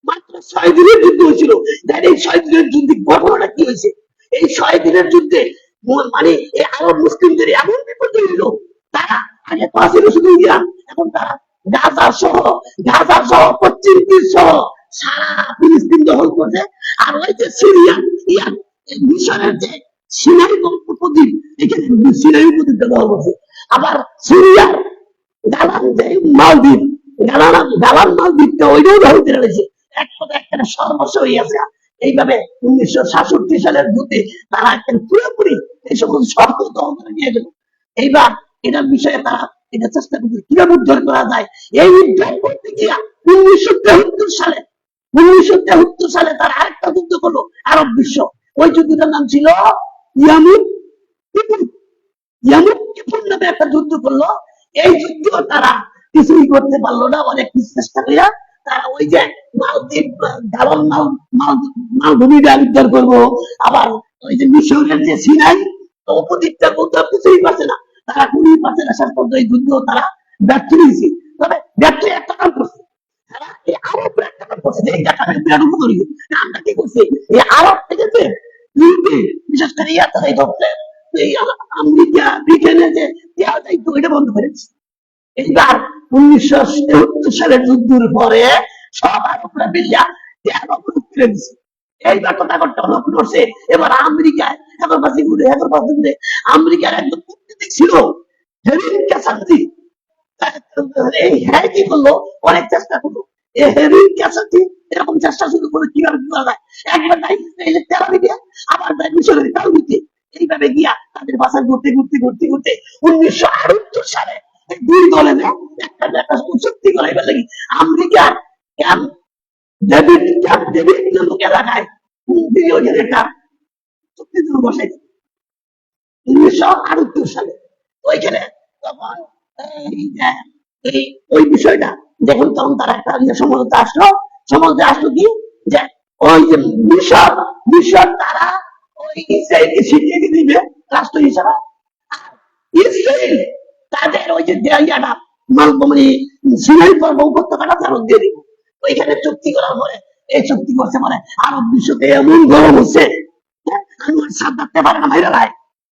মাত্র 6 দিনের যুদ্ধ হয়েছিল। এই 6 দিনের যুদ্ধে ঘটনাটা কি হয়েছে? এই 6 দিনের যুদ্ধে মানে এই আরব মুসলিমদের এমন বিপর্যয় হইল, তারা আগে তো ছিল শুধু ইরান, এখন তারা গাজা সহ পশ্চিম তীর সহ সারা ফিলিস্তিন দখল করছে। আর ওই যে সিরিয়া, ইয়ান, মিশরের যে সিনাই উপদ্বীপ, এখানে সিনাই উপদ্বীপটা দখল করছে। আবার সিরিয়ার গালান যে মালদ্বীপ, গালান মালদ্বীপটা ওইটাও দখল করে রয়েছে। এক কথা একটা সর্বস্ব হয়ে আছে। এইভাবে 1967 সালের যুদ্ধে তারা পুরোপুরি এই সকল শর্ত দখল করে নিয়ে গেল। এইবার এটার বিষয়ে তারা এটা চেষ্টা করছে কিভাবে উদ্ধার করা যায়। এই উদ্ধার করতে গিয়া 1973 সালে 1973 সালে তারা আরেকটা যুদ্ধ করলো আরব বিশ্ব। ওই যুদ্ধটার নাম ছিল ইয়ামুক তিপুর। ইয়ামুক তিপুর নামে একটা যুদ্ধ করলো। এই যুদ্ধ তারা কিছুই করতে পারলো না, অনেক কিছু চেষ্টা করিয়া তারা ওই যে মালদ্বীপ গালন মালভূমিটা উদ্ধার করবো, আবার ওই যে মিশরের যে সিনাই উপদ্বীপটার মধ্যে কিছুই পারছে না। তারা 20% আসার পর্যন্ত এই যুদ্ধ তারা ব্যর্থ হয়েছে। তবে ব্যর্থ একটা কাম করছে, তারা এই আরবরা একটা কাম করছে যে এইটা তাদের বিরাট উপকারী। আমরা কি করছি, এই আরব থেকে যে ইউরোপে বিশেষ করে ইয়াতে এই ধরতে এই আমেরিকা ব্রিটেনের যে দেওয়া দায়িত্ব এটা বন্ধ করে দিচ্ছে। এইবার 1973 সালের যুদ্ধের পরে সব আরবরা মিলিয়া দেওয়া বন্ধ করে দিচ্ছে। এইবার কথা করতে লক্ষ্য করছে। এবার আমেরিকায় এবার পাশে ঘুরে এবার পাশে ঘুরে আমেরিকার একজন কূটনীতিক ছিল হেরিন ক্যাসান্ডি। এই হ্যাঁ কি করলো, অনেক চেষ্টা করলো। এই হেরিন ক্যাসান্ডি এরকম চেষ্টা শুরু করে কিভাবে করা যায়। একবার তেরা দিবে, আবার মিশরের তাল দিতে। এইভাবে গিয়া তাদের বাসায় ঘুরতে ঘুরতে ঘুরতে ঘুরতে 1978 সালে দুই দলে একটা চুক্তি করাইবার লাগি আমেরিকা ক্যাম্প ডেভিড নামক এলাকায় একটা চুক্তি বসাই 1978 সালে। ওইখানে তখন এই ওই বিষয়টা যখন তখন তারা একটা সমঝোতা আসলো কি যে ওই যে মিশর তারা ওই ইসরায়েলকে স্বীকৃতি দিবে রাষ্ট্র হিসাবে, আর ইসরায়েল তাদের ওই যে ইয়াটা মানে সিনাই পর্ব উপত্যকাটা ফেরত দিয়ে দিবে। ওইখানে চুক্তি করার পরে এই চুক্তি করছে মানে আরব বিশ্বতে এমন গরম হচ্ছে, আনোয়ার সাদ্দাত পারে না ভাইরা রায়।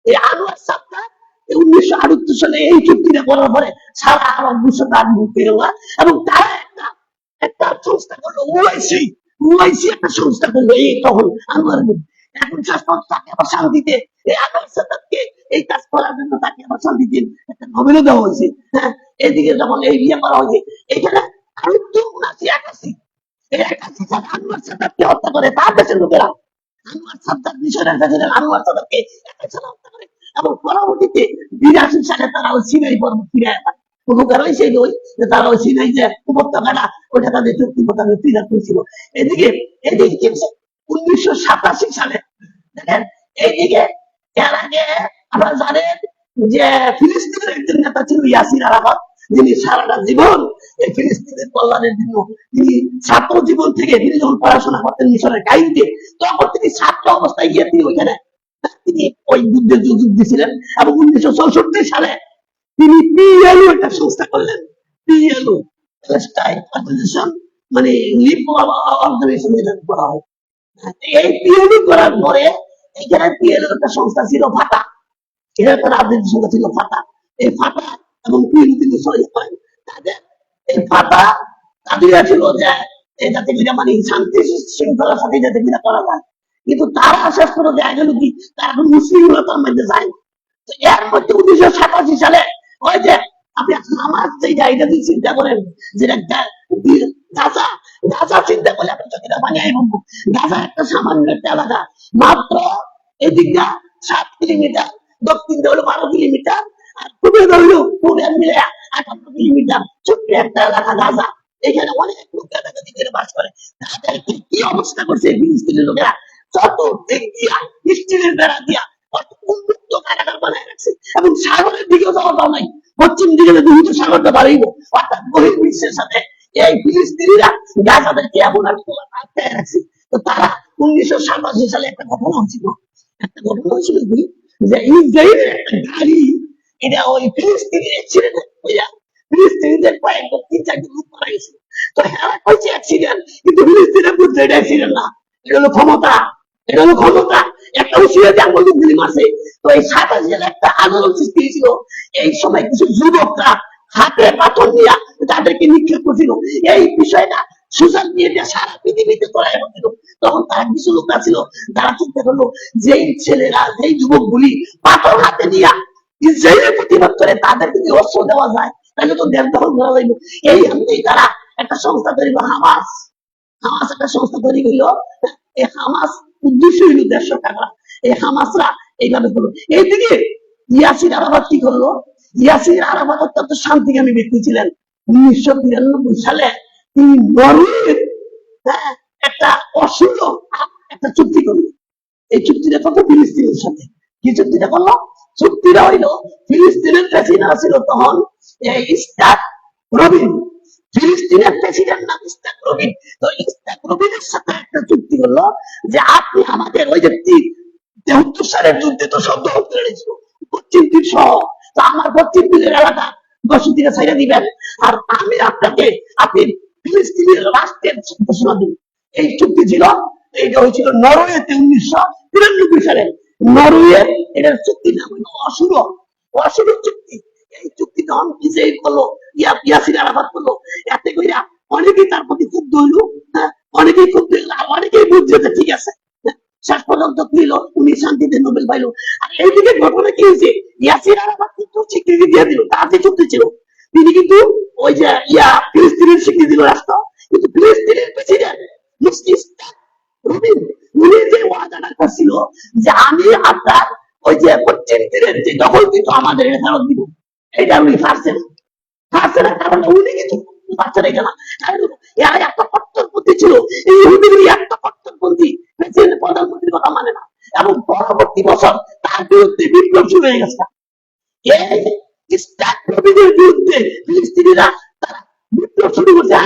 এই আনোয়ার সাদ্দাত 1978 সালে এই চুক্তিটা করার পরে সারা আরব বিশ্ব তার মুক্তি গেল। এবং তারা একটা একটা সংস্থা করলো ওআইসি একটা সংস্থা করলো এই তখন আনোয়ার। এখন শেষ পর্যন্ত তাকে আবার শান্তিতে এই আনোয়ার সাদ্দাতকে এই কাজ করার জন্য তাকে আবার শান্তিতে একটা নোবেলও দেওয়া হয়েছে। হ্যাঁ, এদিকে যখন এই বিয়ে করা হয়েছে এখানে আরো 81 এই 81 সালে আনোয়ার সাদ্দাতকে হত্যা করে তার দেশের লোকেরা। আনোয়ার সাদ্দাত মিশরের প্রেসিডেন্ট আনোয়ার সাদ্দাতকে হত্যা করে এবং পরবর্তীতে 82 সালে তারা ওই সিনাই পর্বত ফিরে আসে। উপকার হয়েছে ওই তারা ওই সিনাই যে উপত্যকাটা ওটা তাদের চুক্তি মোতাবেক ফিরে করেছিল। এদিকে এদিকে 1987 সালে দেখেন এইদিকে এর আগে আপনারা জানেন যে ফিলিস্তিনের একজন নেতা ছিল ইয়াসির আরাফাত, যিনি সারাটা জীবন এই ফিলিস্তিনের কল্যাণের জন্য তিনি ছাত্র জীবন থেকে তিনি যখন পড়াশোনা করতেন মিশরের কাহিনীতে, তখন তিনি ছাত্র অবস্থায় গিয়ে তিনি ওইখানে তিনি ওই যুদ্ধের যুদ্ধ দিয়েছিলেন। এবং 1964 সালে তিনি পিএলও একটা সংস্থা করলেন, পিএলও প্যালেস্টাইন অর্গানাইজেশন, মানে লিপ অর্গানাইজেশন যেটা করা হয়। এই পিএলও করার পরে এখানে পিএলও একটা সংস্থা ছিল ফাতা, এটা একটা রাজনীতি সংস্থা ছিল ফাতা। এই ফাতা এবং পিএলও তিনি সরি করেন তাদের এই ফাতা তাদের ছিল যে এই যাতে কিনা মানে শান্তি শৃঙ্খলার সাথে যাতে কিনা করা যায়। কিন্তু তারা শেষ করে দেখা গেল কি তারা এখন মুসলিমরা তার মধ্যে যায় না। তো এর মধ্যে 1987 সালে ওই যে আপনি আমার সেই জায়গা দিয়ে চিন্তা করেন যেটা গাজা গাজা চিন্তা করলে আপনি যদি বানিয়ে বলবো গাজা একটা সামান্য একটা এলাকা, মাত্র এদিকটা 7 কিলোমিটার, দক্ষিণটা হলো 12 কিলোমিটার, আর পূর্বে হলো পূর্বে মিলে 58 কিলোমিটার, ছোট্ট একটা এলাকা গাজা। এখানে অনেক লোক গাদাগাদি করে বাস করে। তাদেরকে কি অবস্থা করছে ফিলিস্তিনের লোকেরা, চতুর্দিক দিয়া স্টিলের বেড়া দিয়া উন্মুক্ত কারাগার বানায় রাখছে এবং সাগরের দিকেও যাওয়া যাওয়া নাই। পশ্চিম দিকে দুহিত সাগরটা বাড়াইব, অর্থাৎ বহির্বিশ্বের সাথে এই ফিলিস্তিনিরা গাজাদেরকে এমন আটকায় রাখছে। তো তারা 1987 সালে একটা ঘটনা হয়েছিল কি যে ইসরায়েলের একটা গাড়ি এটা ওই ফিলিস্তিনি ছিলেন ফিলিস্তিনিদের কয়েক 3-4 লোক মারা গেছিল। তো হ্যাঁ কইছে অ্যাক্সিডেন্ট, কিন্তু ফিলিস্তিনের বুঝতে এটা অ্যাক্সিডেন্ট না, এটা হলো ক্ষমতা, এটা হলো ক্ষমতা। একটা উচিত আঙ্গুল গুলি মারছে। তো এই 27 সালে একটা আন্দোলন সৃষ্টি হয়েছিল। এই সময় কিছু যুবকরা হাতে পাথর নিয়ে তাদেরকে নিক্ষেপ করছিল। এই বিষয়টা সোশ্যাল মিডিয়া সারা পৃথিবীতে ছড়ায় পড়ছিল। তখন তারা কিছু লোক ছিল, তারা চিন্তা করলো যেই ছেলেরা, যেই যুবকগুলি পাথর হাতে নিয়ে ইসরায়েলের প্রতিবাদ করে, তাদেরকে যদি অস্ত্র দেওয়া যায় তাহলে তো দেশ দখল করা যাইব। এই আমি তারা একটা সংস্থা তৈরি করলো, হামাস। হামাস একটা সংস্থা তৈরি হইল। এই হামাস উদ্দেশ্য হইল দেড়শো টাকা। এই হামাসরা এইভাবে করলো। এইদিকে ইয়াসির আরাফাত কি করলো? ইয়াসির আরাফাত অত্যন্ত শান্তিকামী ব্যক্তি ছিলেন। 1993 সালে তিনি নরওয়ের একটা অসুস্থ একটা চুক্তি করলো। এই চুক্তিটা কত? ফিলিস্তিনের সাথে। কি চুক্তিটা করলো? চুক্তিটা হইল ফিলিস্তিনের প্রেসিডেন্ট ছিল তখন ইসহাক রবিন। ফিলিস্তিনের প্রেসিডেন্ট নাম ইসহাক রবিন। তো ইসহাক রবিনের সাথে একটা চুক্তি করলো যে আপনি আমাদের ওই যে 73 সালের যুদ্ধে তো সব দখল করে নিয়েছিল পশ্চিম তীর সহ, তো আমার পশ্চিম তীরের এলাকা বসতিকে ছেড়ে দিবেন, আর আমি আপনাকে আপনি ফিলিস্তিনের রাষ্ট্রের ঘোষণা দিন। এই চুক্তি ছিল। এইটা হয়েছিল নরওয়েতে 1993 সালে। নরওয়ে এটার চুক্তির নাম হলো অসুরো, অসুরো চুক্তি। এই চুক্তি তখন ইসরায়েল করলো, ইয়াসির আরাফাত করলো। এতে করে অনেকেই তার প্রতি ক্ষুব্ধ হইল, অনেকেই ক্ষুব্ধ হইল, আর অনেকেই বুঝছে যে ঠিক আছে। শেষ পর্যন্ত দিল, উনি শান্তিতে নোবেল পাইল। আর এইদিকে ঘটনা কি হয়েছে? ইয়াসির আরাফাত কিন্তু স্বীকৃতি দিয়ে দিল, তার যে চুক্তি ছিল তিনি কিন্তু ওই যে ফিলিস্তিনের স্বীকৃতি দিল রাষ্ট্র, কিন্তু ফিলিস্তিনের প্রেসিডেন্ট রবিন উনি যে ওয়াদাটা করছিল যে আমি আপনার ওই যে পশ্চিম তীরের যে দখল কিন্তু আমাদের ফেরত দিব, এটা উনি পারছেন না। কারণ উনি কিন্তু পারছেন এটা না, কারণ এরা একটা কট্টরপন্থী ছিল। এই ইহুদিগুলি একটা কট্টরপন্থী, প্রেসিডেন্ট প্রধানমন্ত্রীর কথা মানে না। এবং পরবর্তী বছর তার বিরুদ্ধে বিপ্লব শুরু হয়ে গেছে। এই ইসহাক রবিনের বিরুদ্ধে ফিলিস্তিনিরা তারা বিপ্লব শুরু করছে।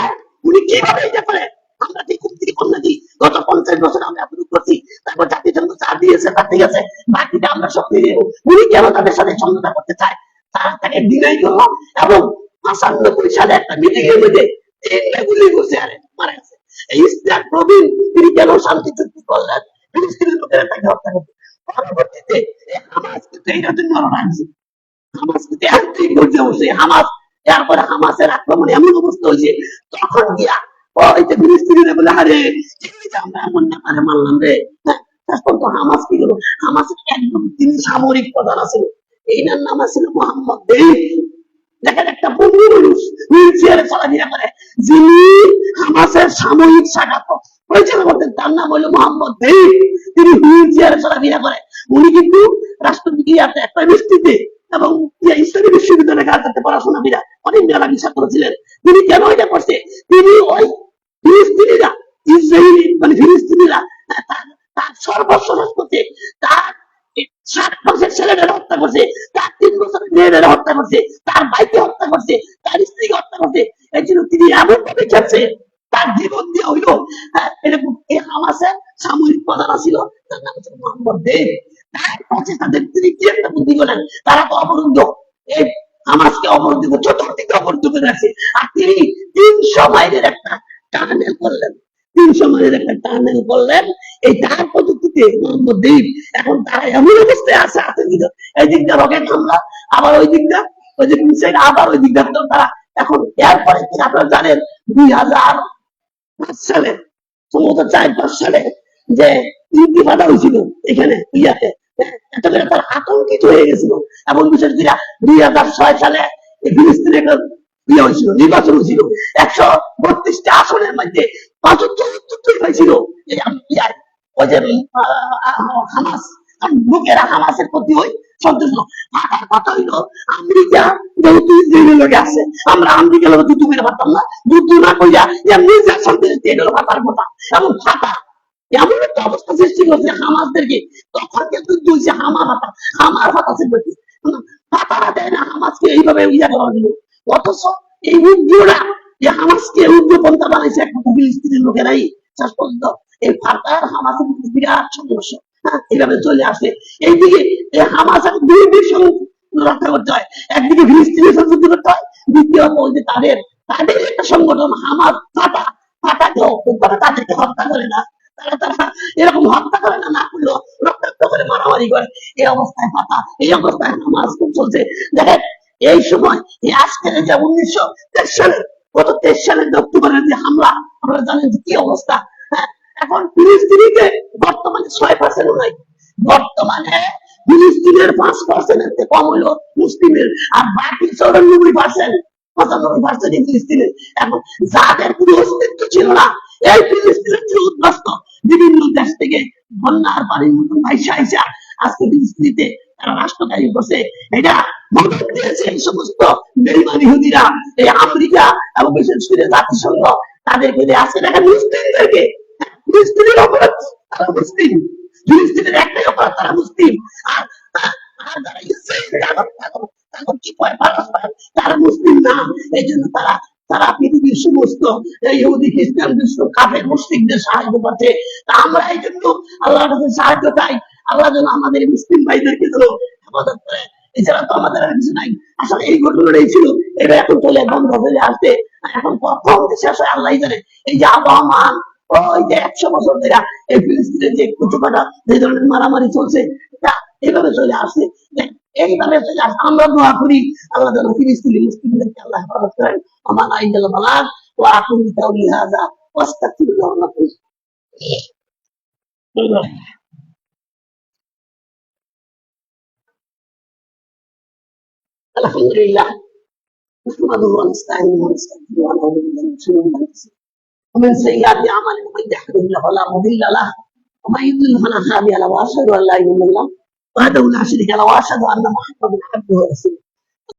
উনি কিভাবে এটা করে? আমরা ঠিক থেকে কন্যা দিই, গত 50 বছর আমরা এতটুকু করছি, তারপর জাতিসংঘ চা দিয়েছে, তার ঠিক আছে, বাকিটা আমরা সব দিয়ে দেবো। উনি কেন তাদের সাথে সমঝোতা করতে চায়? তারা তাকে ডিনাই করলো। এবং 95 সালে একটা মিটিং এর মধ্যে 3টা গুলি করছে, আরে মারা গেছে। এই ইসহাক রবিন তিনি কেন শান্তি চুক্তি করলেন? ফিলিস্তিনের লোকেরা তাকে হত্যা করতে। পরবর্তীতে হামাস কিন্তু এইটা জন্য রাখছে। হামাস কিন্তু একদিন ধরতে বসে, হামাস তারপরে হামাসের আক্রমণ এমন অবস্থা হয়েছে, তখন গিয়া ওই যে ফিলিস্তিনিরা বলে আরে আমরা এমন ব্যাপারে মানলাম রে। তখন তো হামাস কি হলো? হামাসের একদম তিনি সামরিক প্রধান ছিল, এইনার নাম ছিল মোহাম্মদ দেইফ। দেখেন একটা বন্ধু মানুষ হুইল চেয়ারে চলাফেরা করে, যিনি হামাসের সামরিক শাখা পরিচালনা করতেন, তার নাম হলো মোহাম্মদ দেইফ। তিনি হুইল চেয়ারে চলাফেরা করে। উনি কিন্তু রাষ্ট্রপতি একটা মিষ্টিতে এবং ইসলামী বিশ্ববিদ্যালয়ে গাজাতে পড়াশোনা বিরা অনেক মেধাবী ছাত্র ছিলেন। তিনি কেন এটা করছে? তিনি ওই ফিলিস্তিনিরা, ইসরায়েলি মানে ফিলিস্তিনিরা তার সর্বস্ব নাশ করছে, তার 7 মাসের ছেলেদের হত্যা করছে, তার 3 বছরের মেয়েদের হত্যা করছে, তার ভাইকে হত্যা করছে, তার স্ত্রীকে হত্যা করছে। এই জন্য তিনি এমন ভাবে খেলছে, তার জীবন দিয়ে হইল এরকম। এই হামাসের সামরিক প্রধান ছিল, তার নাম ছিল মোহাম্মদ দেইফ। তাদের তিনি কি একটা বুদ্ধি করেন, তারা তো অবরুদ্ধ, এই হামাসকে অবরুদ্ধ, চতুর্দিকে অবরুদ্ধ করে রাখছে। আর তিনি 300 মাইলের একটা টানেল করলেন, 300 মাইলের একটা টানেল করলেন। এই তার প্রযুক্তিতে মোহাম্মদ দেইফ এখন তারা এমন অবস্থায় আছে, এই দিকটা রকেট হামলা, আবার ওই দিকটা ওই যে মিসাইল, আবার ওই দিকটা তারা এখন। এরপরে আপনারা জানেন 2005 সালে, সম্ভবত 4-5 সালে যে ইন্তিফাদা হয়েছিল এখানে ইয়াতে, তারা আতঙ্কিত হয়ে গেছিল। এবং বিশেষ করে 2006 সালে ফিলিস্তিনে ইয়ে হয়েছিল, নির্বাচন হয়েছিল। 132টা আসনের মধ্যে 75 হয়েছিল ওই যে হামাস। লোকেরা হামাসের প্রতি ওই সন্তুষ্ট। কথা হইলো আমেরিকা যেহেতু ইসরায়েলের লোকে আছে, আমরা আমেরিকার লোক যুদ্ধ করে পারতাম না, যুদ্ধ না করিয়া এমনি যা শান্তি ফাটার কথা। এবং ফাটা এমন একটা অবস্থা সৃষ্টি করছে হামাসদেরকে, তখন কিন্তু হচ্ছে হামার হতাশের প্রতি ফাটারা দেয় না হামাসকে এইভাবে ইয়া করা দিল। অথচ এই উগ্ররা যে হামাসকে উগ্রপন্থা বানাইছে একমাত্র ফিলিস্তিনের লোকেরাই। শেষ পর্যন্ত এই ফাটার হামাসের বিরাট সংঘর্ষ এইভাবে চলে আসে। এইদিকে এই হামাসের দুই দিক রক্ষা করতে হয়, একদিকে ফিলিস্তিনের সংযুক্ত করতে হয়, দ্বিতীয়ত ওই যে তাদের তাদের একটা সংগঠন হামাস ফাতা, ফাতাকেও তাদেরকে হত্যা করে না, তারা এরকম হত্যা করে না, না করলেও রক্তাক্ত করে মারামারি করে। এই অবস্থায় ফাতা, এই অবস্থায় হামাস খুব চলছে। দেখেন এই সময় এই আজকের যে 1923 সালে, গত 23 সালের যে অক্টোবরের যে হামলা, আপনারা জানেন যে কি অবস্থা। হ্যাঁ, এখন ফিলিস্তিনিতে বর্তমানে 6% নাই, বর্তমানে ফিলিস্তিনের 5% কম হইলো মুসলিমের, আর বাকি 94%, 95% ফিলিস্তিনের। এখন যাদের কোনো অস্তিত্ব ছিল না, এই ফিলিস্তিনের যে উদ্বাস্ত বিভিন্ন দেশ থেকে বন্যার পানির মতন ভাইসা আইসা আজকে ফিলিস্তিনিতে তারা রাষ্ট্রকারী করছে। এটা মদত দিয়েছে এই সমস্ত বেইমান ইহুদিরা, এই আমেরিকা এবং বিশেষ করে জাতিসংঘ তাদেরকে দিয়ে আসে। দেখেন মুসলিমদেরকে, ফিলিস্তিনের অপরাধ তারা মুসলিম, ফিলিস্তিনের একটাই অপরাধ তারা মুসলিম। আর আর যারা ইসরায়েলের তারা কি করে তারা মুসলিম না। এই জন্য তারা তারা পৃথিবীর সমস্ত ইহুদি খ্রিস্টান বিশ্ব কাফের মুশরিকদের সাহায্য করছে। তা আমরা এই জন্য আল্লাহর কাছে সাহায্য চাই, আল্লাহ যেন আমাদের মুসলিম ভাইদেরকে যেন হেফাজত করে। এছাড়া তো আমাদের আর কিছু নাই। আসলে এই ঘটনাটাই ছিল, এটা এখন চলে বন্ধ হয়ে আসছে। এখন কখন শেষ হয় আল্লাহ জানে। এই যে আবহাওয়া মান, ওই যে 100 বছর ধরে এই ফিলিস্তিনের যে কুচকাটা যে ধরনের মারামারি চলছে, এটা এইভাবে চলে আসছে, এইভাবে চলে আসছে। আমরা দোয়া করি আল্লাহ যেন ফিলিস্তিনি মুসলিমদেরকে আল্লাহ হেফাজত করেন। আমার আইনাল বালাগ ওয়া আকুলু কাউলি হাযা ওয়াস্তাগফিরুল্লাহ লাকুম। আলহামদুলিল্লাহ নাহমাদুহু ওয়া নাস্তাঈনুহু ওয়া নাস্তাগফিরুহু ওয়া নাউযু বিল্লাহি মিন শুরুরি আনফুসিনা ওয়া মিন সাইয়্যাতি আ'মালিনা মান ইয়াহদিহিল্লাহু ফালা মুদিল্লা লাহু ওয়া মান ইউদ্লিল ফালা হাদিয়া লাহু ওয়া আশহাদু আন লা ইলাহা ইল্লাল্লাহ ওয়াহদাহু লা শারীকা লাহু ওয়া আশহাদু আন্না মুহাম্মাদান আবদুহু ওয়া রাসূলুহু।